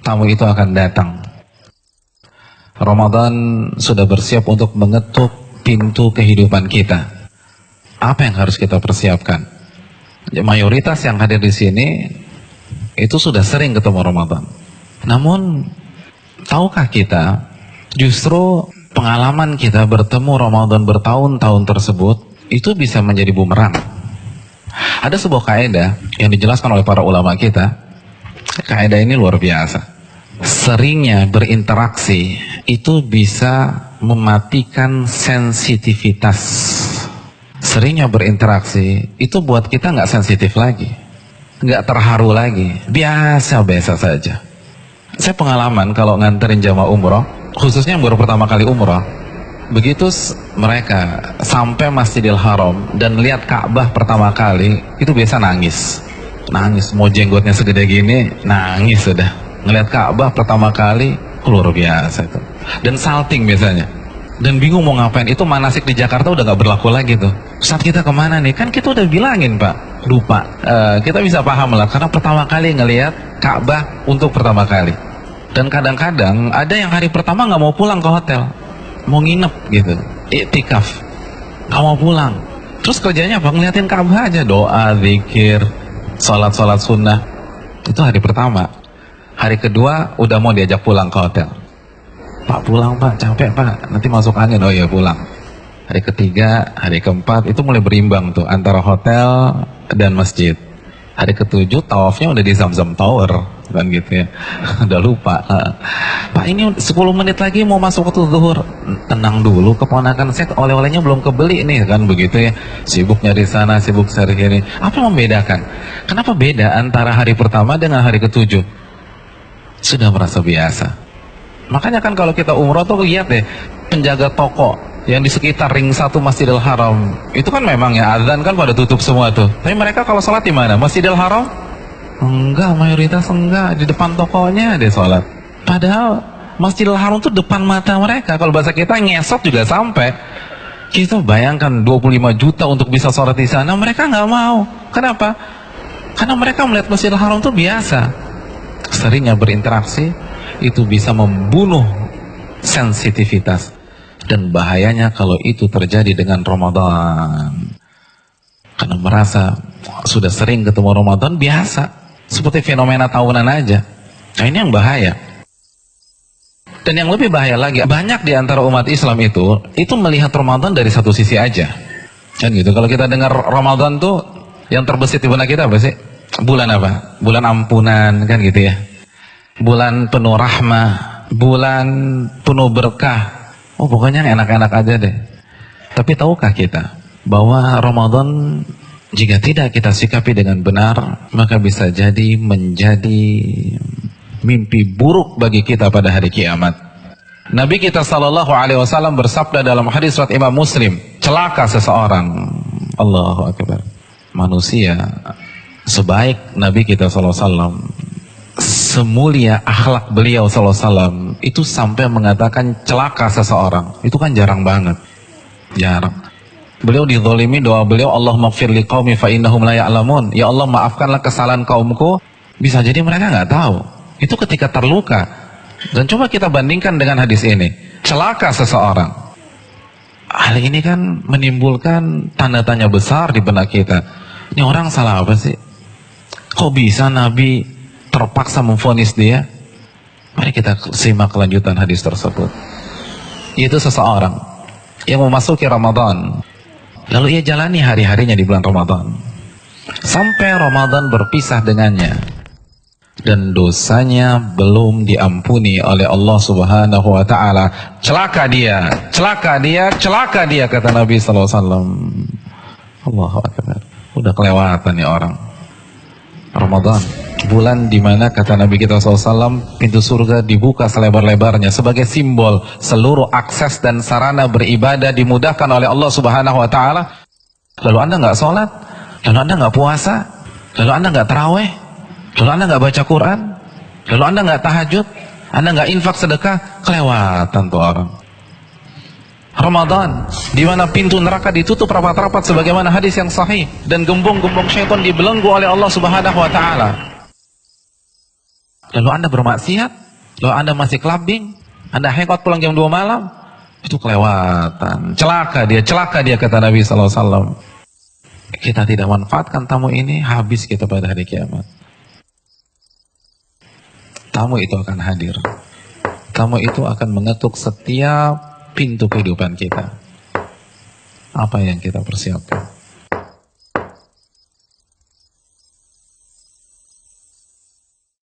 tamu itu akan datang. Ramadan sudah bersiap untuk mengetuk pintu kehidupan kita. Apa yang harus kita persiapkan? Mayoritas yang hadir di sini itu sudah sering ketemu Ramadan. Namun, tahukah kita justru pengalaman kita bertemu Ramadan bertahun-tahun tersebut itu bisa menjadi bumerang. Ada sebuah kaidah yang dijelaskan oleh para ulama kita. Kaidah ini luar biasa. Seringnya berinteraksi itu bisa mematikan sensitivitas. Seringnya berinteraksi itu buat kita nggak sensitif lagi, nggak terharu lagi, biasa-biasa saja. Saya pengalaman kalau nganterin jamaah umroh, khususnya yang baru pertama kali umroh, begitu mereka sampai Masjidil Haram dan lihat Ka'bah pertama kali, itu biasa nangis, mau jenggotnya segede gini, nangis sudah. Ngelihat Ka'bah pertama kali, luar biasa itu. Dan salting biasanya. Dan bingung mau ngapain. Itu manasik di Jakarta udah gak berlaku lagi tuh. Ustaz, kita kemana nih? Kan kita udah bilangin Pak. Lupa. Kita bisa paham lah. Karena pertama kali ngelihat Ka'bah untuk pertama kali. Dan kadang-kadang ada yang hari pertama gak mau pulang ke hotel. Mau nginep gitu. Iktikaf. Gak mau pulang. Terus kerjanya apa? Ngeliatin Ka'bah aja. Doa, zikir, sholat sunnah. Itu hari pertama. Hari kedua udah mau diajak pulang ke hotel. Pak, pulang Pak, capek Pak, nanti masuk angin. Oh iya, pulang. Hari ketiga, hari keempat itu mulai berimbang tuh antara hotel dan masjid. Hari ketujuh tawafnya udah di Zamzam Tower kan gitu ya. Udah lupa. Pak, ini 10 menit lagi mau masuk waktu zuhur. Tenang dulu, keponakan saya oleh-olehnya belum kebeli nih kan begitu ya. Sibuk nyari sana, sibuk cari sini. Apa yang membedakan? Kenapa beda antara hari pertama dengan hari ketujuh? Sudah merasa biasa. Makanya kan kalau kita umroh tuh lihat deh, penjaga toko yang di sekitar ring 1 Masjidil Haram, itu kan memang ya azan kan pada tutup semua tuh. Tapi mereka kalau sholat di mana? Masjidil Haram? Enggak, mayoritas enggak, di depan tokonya dia sholat. Padahal Masjidil Haram tuh depan mata mereka. Kalau bahasa kita ngesot juga sampai. Kita bayangkan 25 juta untuk bisa sholat di sana, mereka nggak mau. Kenapa? Karena mereka melihat Masjidil Haram tuh biasa. Seringnya berinteraksi itu bisa membunuh sensitivitas, dan bahayanya kalau itu terjadi dengan Ramadan, karena merasa sudah sering ketemu Ramadan biasa, seperti fenomena tahunan aja. Nah, ini yang bahaya. Dan yang lebih bahaya lagi, banyak di antara umat Islam itu melihat Ramadan dari satu sisi aja kan gitu. Kalau kita dengar Ramadan tuh yang terbesit di benak kita apa sih? Bulan apa? Bulan ampunan kan gitu ya. Bulan penuh rahmah, bulan penuh berkah. Oh, pokoknya enak-enak aja deh. Tapi tahukah kita bahwa Ramadan jika tidak kita sikapi dengan benar, maka bisa jadi menjadi mimpi buruk bagi kita pada hari kiamat. Nabi kita SAW bersabda dalam hadis riwayat Imam Muslim, celaka seseorang. Allahu Akbar. Manusia sebaik Nabi kita SAW, semulia akhlak beliau SAW, itu sampai mengatakan celaka seseorang. Itu kan jarang banget. Jarang. Beliau dizalimi, doa beliau, Allahumma gfir liqaumi fa innahum la ya'lamun. Ya Allah, maafkanlah kesalahan kaumku. Bisa jadi mereka nggak tahu. Itu ketika terluka. Dan coba kita bandingkan dengan hadis ini. Celaka seseorang. Hal ini kan menimbulkan tanda tanya besar di benak kita. Ini orang salah apa sih? Kok bisa Nabi terpaksa memvonis dia? Mari kita simak kelanjutan hadis tersebut. Yaitu seseorang yang memasuki Ramadan, lalu ia jalani hari-harinya di bulan Ramadan sampai Ramadan berpisah dengannya, dan dosanya belum diampuni oleh Allah Subhanahu wa taala. Celaka dia, celaka dia, celaka dia, kata Nabi sallallahu alaihi wasallam. Allahu Akbar. Udah kelewatan nih orang. Ramadan, bulan dimana kata Nabi kita SAW, pintu surga dibuka selebar-lebarnya sebagai simbol seluruh akses dan sarana beribadah dimudahkan oleh Allah Subhanahu wa taala. Lalu Anda nggak sholat, lalu Anda nggak puasa, lalu Anda nggak taraweh, lalu Anda nggak baca Quran, lalu Anda nggak tahajud, Anda nggak infak sedekah, kelewatan tuh orang. Ramadan, di mana pintu neraka ditutup rapat-rapat sebagaimana hadis yang sahih, dan gembung-gembung syaitan dibelenggu oleh Allah Subhanahu wa taala. Lalu Anda bermaksiat, lalu Anda masih clubbing, Anda hangout pulang jam 2 malam, itu kelewatan. Celaka dia kata Nabi SAW. Kita tidak manfaatkan tamu ini, habis kita pada hari kiamat. Tamu itu akan hadir. Tamu itu akan mengetuk setiap pintu kehidupan kita. Apa yang kita persiapkan?